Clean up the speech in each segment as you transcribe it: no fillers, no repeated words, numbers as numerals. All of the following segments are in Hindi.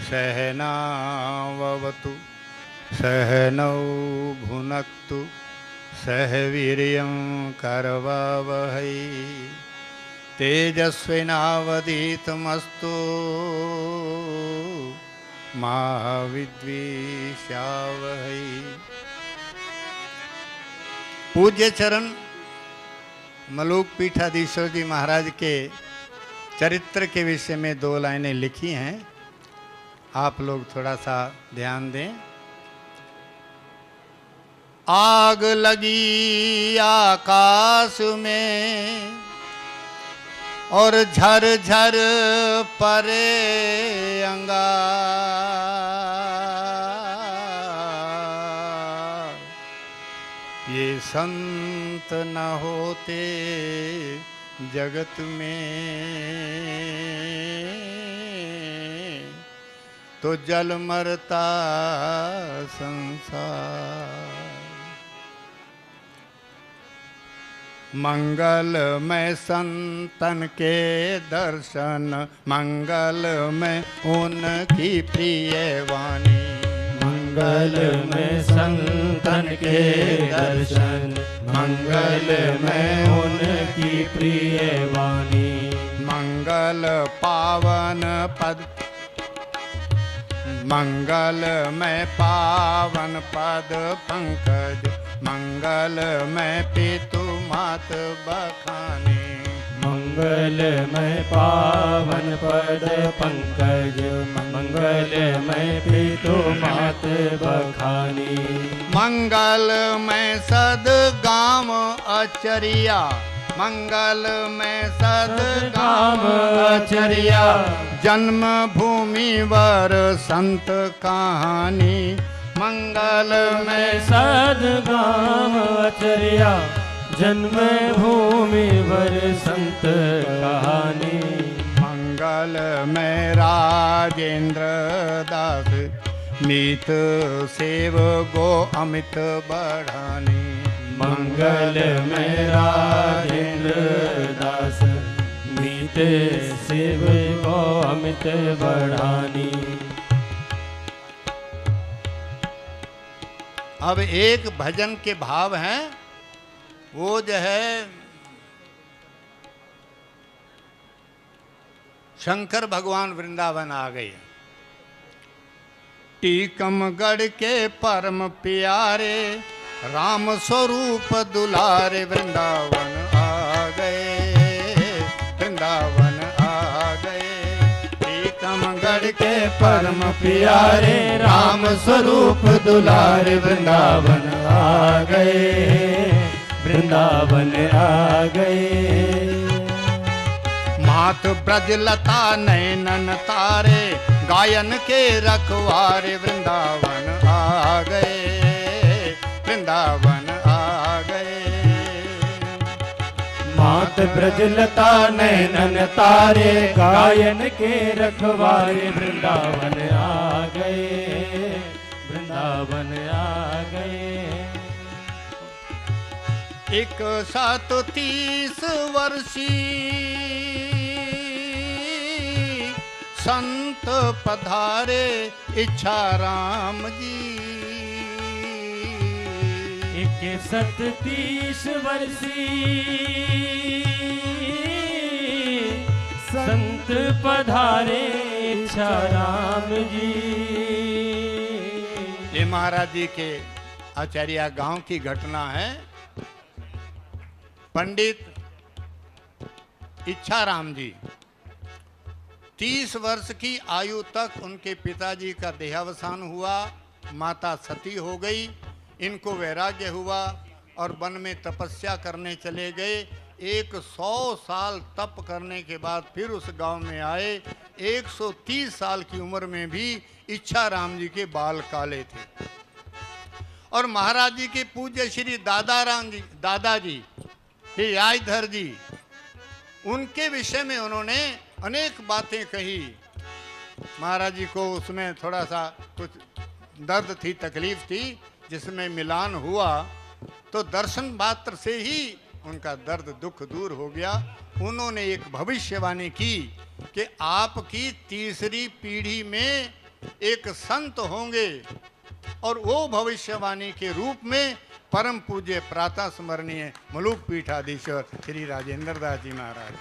सहनावतु सहनौ भुनक्तु सह वीर्यं करवावहै तेजस्विनावधीतमस्तु मा विद्विषावहै। पूज्य चरण मलूक पीठाधीश्वर जी महाराज के चरित्र के विषय में 2 लाइनें लिखी हैं, आप लोग थोड़ा सा ध्यान दें। आग लगी आकाश में और झर झर परे अंगार, ये संत न होते जगत में तो जल मरता संसार। मंगलमय संतन के दर्शन, मंगलमय उनकी प्रिय वाणी। मंगलमय संतन के दर्शन, मंगलमय उनकी प्रिय वाणी। मंगल पावन पद, मंगलमय पावन पद पंकज, मंगलमय पितु मात बखाने। मंगलमय पावन पद पंकज, मंगलमय पितु मात बखानी। मंगलमय सदगाम अचरिया, मंगलमय सदगाम अचरिया। जन्म भूमि वर संत कहानी, मंगलमय सदगाम अचरिया। जन्म भूमि वर संत कहानी। मंगलमय राजेंद्र दास, मीत सेव गो अमित बढ़ानी। मंगलमय राजेंद्र दास, मीत सेव गो अमित बढ़ानी। अब एक भजन के भाव हैं, वो जो है शंकर भगवान वृंदावन आ गए। टीकमगढ़ के परम प्यारे राम स्वरूप दुलारे वृंदावन आ गए, वृंदावन आ गए। टीकमगढ़ के परम प्यारे राम स्वरूप दुलारे वृंदावन आ गए, वृंदावन आ गए। मात ब्रजलता नैनन तारे गायन के रखवारे वृंदावन आ गए, वृंदावन आ गए। मात ब्रजलता नैनन तारे गायन के रखवारे वृंदावन आ गए, वृंदावन आ गए। 130 वर्षी संत पधारे इच्छा राम जी। 130 वर्षी संत पधारे इच्छा राम जी। ये महाराज जी के आचार्य गांव की घटना है। पंडित इच्छा राम जी 30 वर्ष की आयु तक उनके पिताजी का देहावसान हुआ, माता सती हो गई। इनको वैराग्य हुआ और वन में तपस्या करने चले गए। 100 साल तप करने के बाद फिर उस गांव में आए। 130 साल की उम्र में भी इच्छा राम जी के बाल काले थे। और महाराज जी के पूज्य श्री दादाजी याजधर जी, उनके विषय में उन्होंने अनेक बातें कही। महाराज जी को उसमें थोड़ा सा कुछ दर्द थी, तकलीफ थी, जिसमें मिलान हुआ तो दर्शन मात्र से ही उनका दर्द दुख दूर हो गया। उन्होंने एक भविष्यवाणी की कि आपकी तीसरी पीढ़ी में एक संत होंगे और वो भविष्यवाणी के रूप में परम पूज्य प्रातः स्मरणीय मलुक पीठाधीश्वर श्री राजेंद्र दास जी महाराज।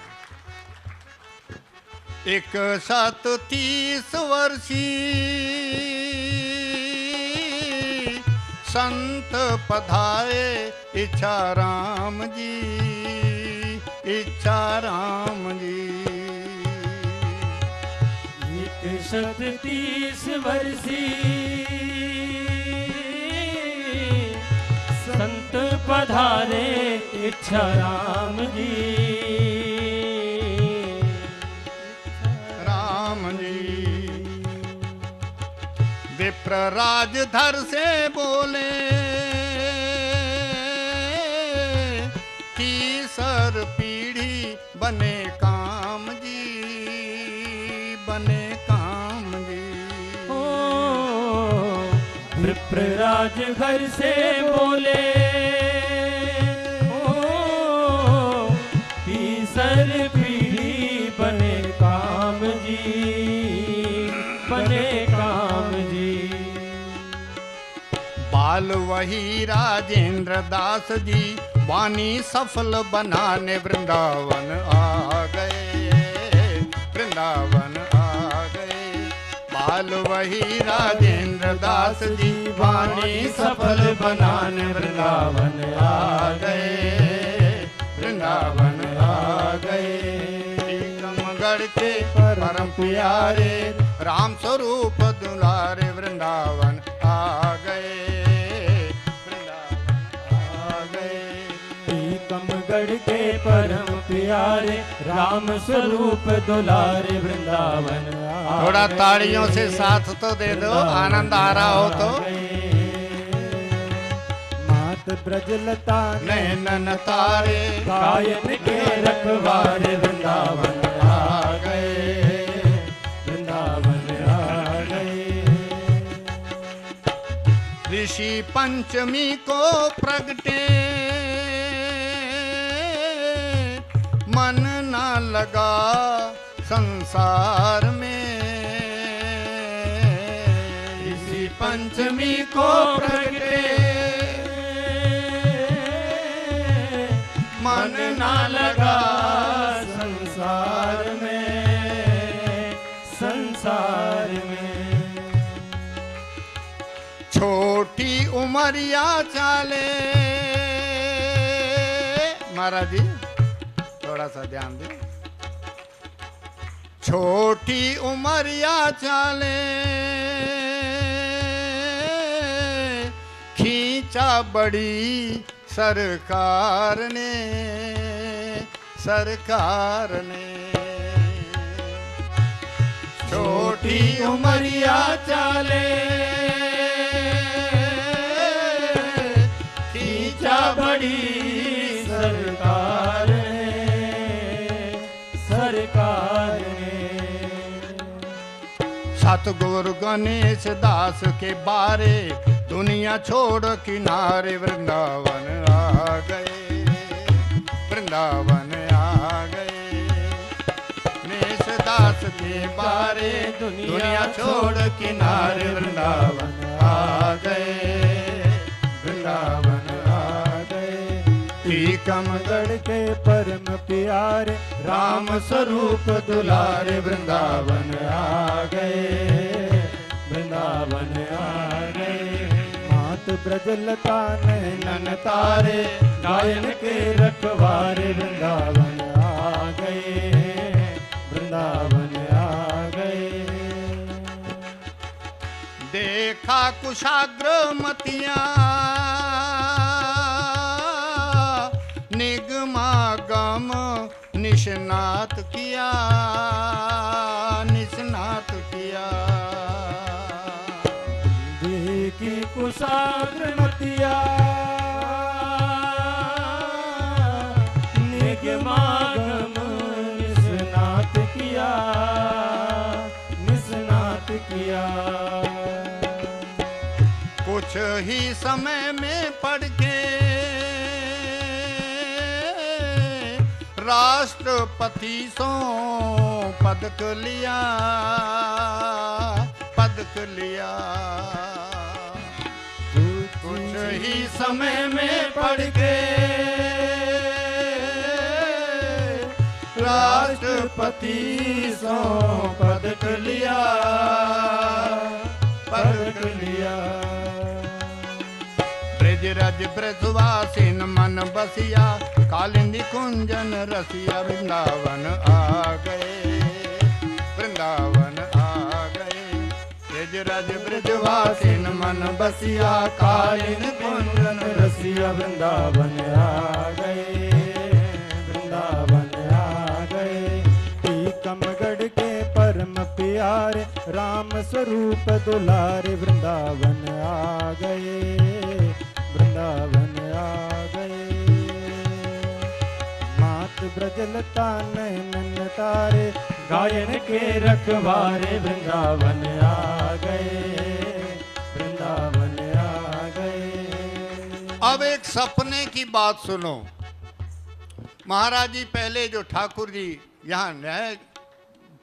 130 वर्षी संत पधारे इच्छा राम जी, इच्छा राम जी। 130 वर्षी संत पधारे इच्छा राम जी, राम जी। विप्र राजधर से बोले तीसर पीढ़ी बने काम जी, बने काम जी। विप्रराज घर से बोले तीसर पीढ़ी बने काम जी, बने काम जी। बाल वही राजेंद्र दास जी वाणी सफल बनाने वृंदावन आ गए, वृंदावन आ गए। बाल वही राजेंद्र दास जी वाणी सफल बनाने वृंदावन आ गए, वृंदावन आ गए। टीकमगढ़ के परम प्यारे राम स्वरूप दुलारे वृंदावन आ गए, टीकमगढ़ के परम प्यारे राम स्वरूप दुलारे वृंदावन आ थोड़ा गए। तालियों से साथ तो दे दो, आनंद आ रहा हो तो। मात ब्रजलता नैनन तारे गायन के रखवारे वृंदावन आ गए, वृंदावन आ गए। ऋषि पंचमी को प्रगटे मन ना लगा संसार में, ऋषि पंचमी को प्रगटे मन ना लगा संसार में, संसार में। छोटी उमरिया चाले, महाराज जी थोड़ा सा ध्यान दे। छोटी उमरिया चाले खींचा बड़ी सरकार ने, सरकार ने। छोटी उमरिया चाले खींचा बड़ी सरकार ने, सरकार ने। सतगुरु गणेश दास के बारे दुनिया छोड़ किनारे वृंदावन आ गए, वृंदावन आ गए। गणेश दास के बारे दुनिया छोड़ किनारे वृंदावन आ गए, वृंदावन आ गए। टीकमगढ़ के परम प्यारे राम स्वरूप दुलारे वृंदावन आ गए, वृंदावन आ गए। मात ब्रजलता नैनन तारे गायन के रखवारे वृंदावन आ गए, वृंदावन आ गए। देखा कुशाग्र मतिया निगमागम निष्णात किया, निष्णात किया। देखी कुशाग्र मतिया निगमागम निष्णात किया, निष्णात किया। कुछ ही समय में पढ़ के राष्ट्रपति सो पदक लिया, पदक समय में पढ़ के राष्ट्रपति सो पदक लिया, पदक लिया। ब्रज ब्रजवासिन मन बसिया, कालिंदी कुंजन रसिया, वृंदावन आ गए, वृंदावन आ गए। ब्रज ब्रजवासिन मन बसिया, कालिंदी कुंजन रसिया, वृंदावन आ गए, वृंदावन आ गए। टीकमगढ़ के परम प्यारे राम स्वरूप दुलारे, वृंदावन आ गए, वृंदावन आ गए। मात ब्रजलता नैनन तारे, गायन के रखवारे, वृंदावन आ गए, वृंदावन आ गए। अब एक सपने की बात सुनो। महाराज जी पहले जो ठाकुर जी यहाँ है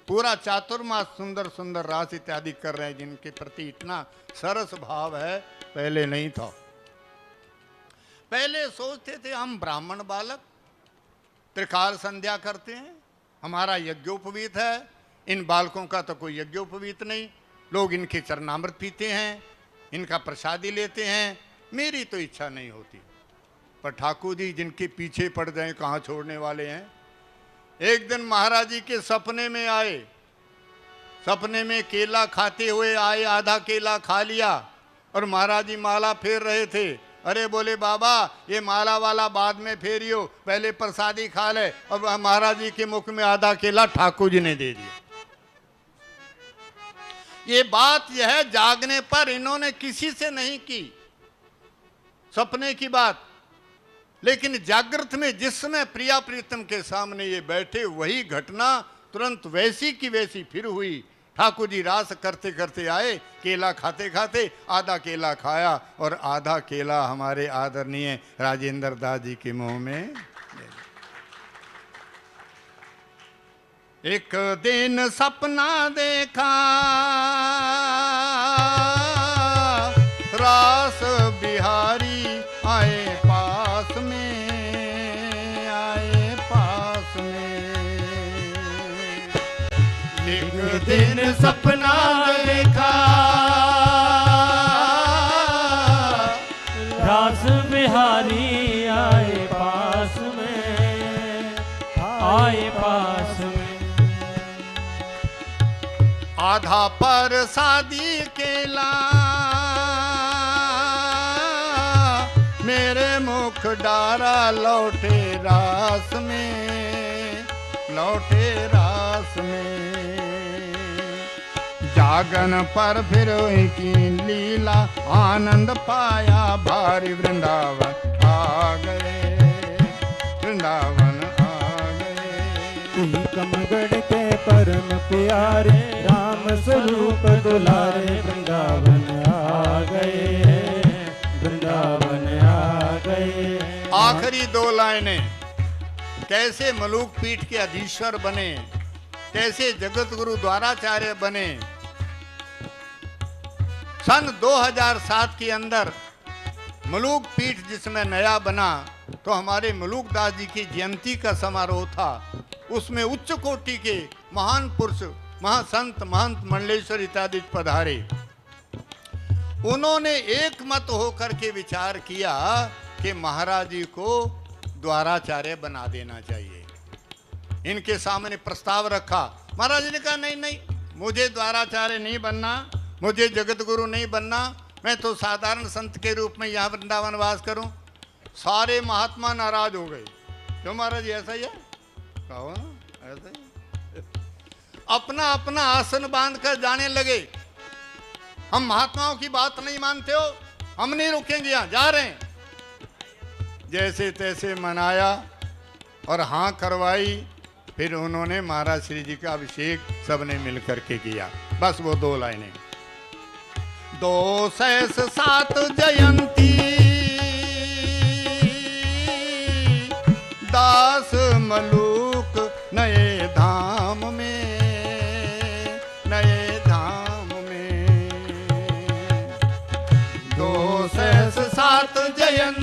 पूरा चातुर्मास सुंदर सुंदर रास इत्यादि कर रहे हैं, जिनके प्रति इतना सरस भाव है, पहले नहीं था। पहले सोचते थे हम ब्राह्मण बालक त्रिकाल संध्या करते हैं, हमारा यज्ञोपवीत है, इन बालकों का तो कोई यज्ञोपवीत नहीं, लोग इनके चरणामृत पीते हैं, इनका प्रसादी लेते हैं, मेरी तो इच्छा नहीं होती। पर ठाकुर जी जिनके पीछे पड़ जाए कहाँ छोड़ने वाले हैं। एक दिन महाराज जी के सपने में आए, सपने में केला खाते हुए आए, आधा केला खा लिया और महाराज जी माला फेर रहे थे। अरे बोले बाबा ये माला वाला बाद में फेरियो, पहले प्रसादी खा ले। और महाराज जी के मुख में आधा केला ठाकुर जी ने दे दिया। ये बात यह है जागने पर इन्होंने किसी से नहीं की सपने की बात, लेकिन जागृत में जिस समय प्रिया प्रीतम के सामने ये बैठे वही घटना तुरंत वैसी की वैसी फिर हुई। ठाकुर जी रास करते करते आए, केला खाते खाते आधा केला खाया और आधा केला हमारे आदरणीय राजेंद्र दास जी के मुंह में। एक दिन सपना देखा रास बिहारी आए पास में, आए पास में। एक दिन सपना देखा रास बिहारी आए पास में, आए पास में। आधा पर शादी केला मेरे मुख डारा, लौटे रास में, लौटे रास में। जागन पर फिर की लीला, आनंद पाया भारी, वृंदावन आ गए, वृंदावन आ गए। टीकमगढ़ के परम प्यारे राम स्वरूप दुलारे, वृंदावन आ गए, वृंदावन आ गए। आखिरी दो लाइनें, कैसे मलूक पीठ के अधीश्वर बने, कैसे जगत गुरु द्वाराचार्य बने। सन 2007 के अंदर मलूक पीठ जिसमें नया बना तो हमारे मलूक दास जी की जयंती का समारोह था। उसमें उच्च कोटि के महान पुरुष, महासंत, महंत, मंडलेश्वर इत्यादि पधारे। उन्होंने एक मत होकर के विचार किया कि महाराज जी को द्वाराचार्य बना देना चाहिए। इनके सामने प्रस्ताव रखा। महाराज जी ने कहा नहीं नहीं, मुझे द्वाराचार्य नहीं बनना, मुझे जगत गुरु नहीं बनना, मैं तो साधारण संत के रूप में यहाँ वृंदावन वास करूं। सारे महात्मा नाराज हो गए। क्यों महाराज जी ऐसा ही है? कहो ना ऐसा ही। अपना अपना आसन बांध कर जाने लगे। हम महात्माओं की बात नहीं मानते हो, हम नहीं रुकेंगे, यहाँ जा रहे हैं। जैसे तैसे मनाया और हाँ करवाई। फिर उन्होंने महाराज श्री जी का अभिषेक सबने मिल करके किया। बस वो दो लाइनें। 207 जयंती दास मलूक नए धाम में, नए धाम में। 207 जयंती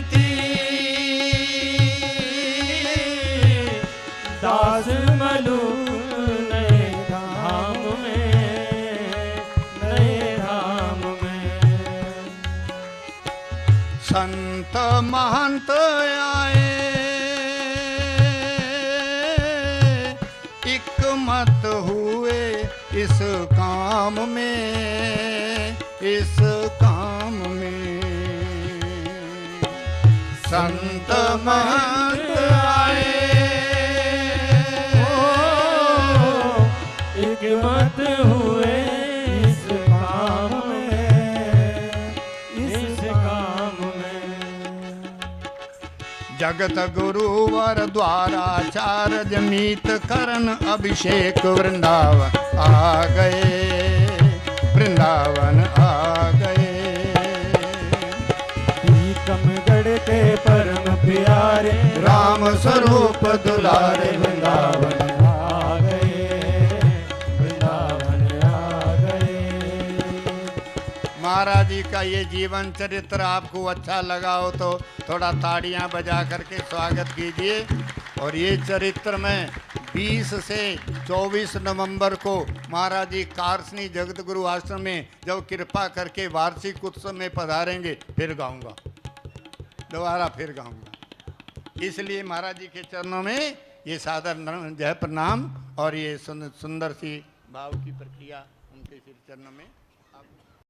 संत महंत आए, एक मत हुए इस काम में, इस काम में। संत महंत आए, एक मत हुए इस काम में, इस काम में। जगत गुरुवर द्वाराचार्य मीत करण अभिषेक वृंदावन आ गए, वृंदावन आ गए। टीकमगढ़ के परम प्यारे राम स्वरूप दुलारे वृंदावन आ गए, वृंदावन आ गए। महाराज जी का ये जीवन चरित्र आपको अच्छा लगा हो तो थोड़ा ताड़ियां बजा करके स्वागत कीजिए। और ये चरित्र में 20 से 24 नवंबर को महाराज जी कारसनी जगत गुरु आश्रम में जब कृपा करके वार्षिक उत्सव में पधारेंगे फिर गाऊंगा, दोबारा फिर गाऊंगा। इसलिए महाराज जी के चरणों में ये सादर जय प्रणाम और ये सुंदर सी भाव की प्रक्रिया उनके सिर चरणों में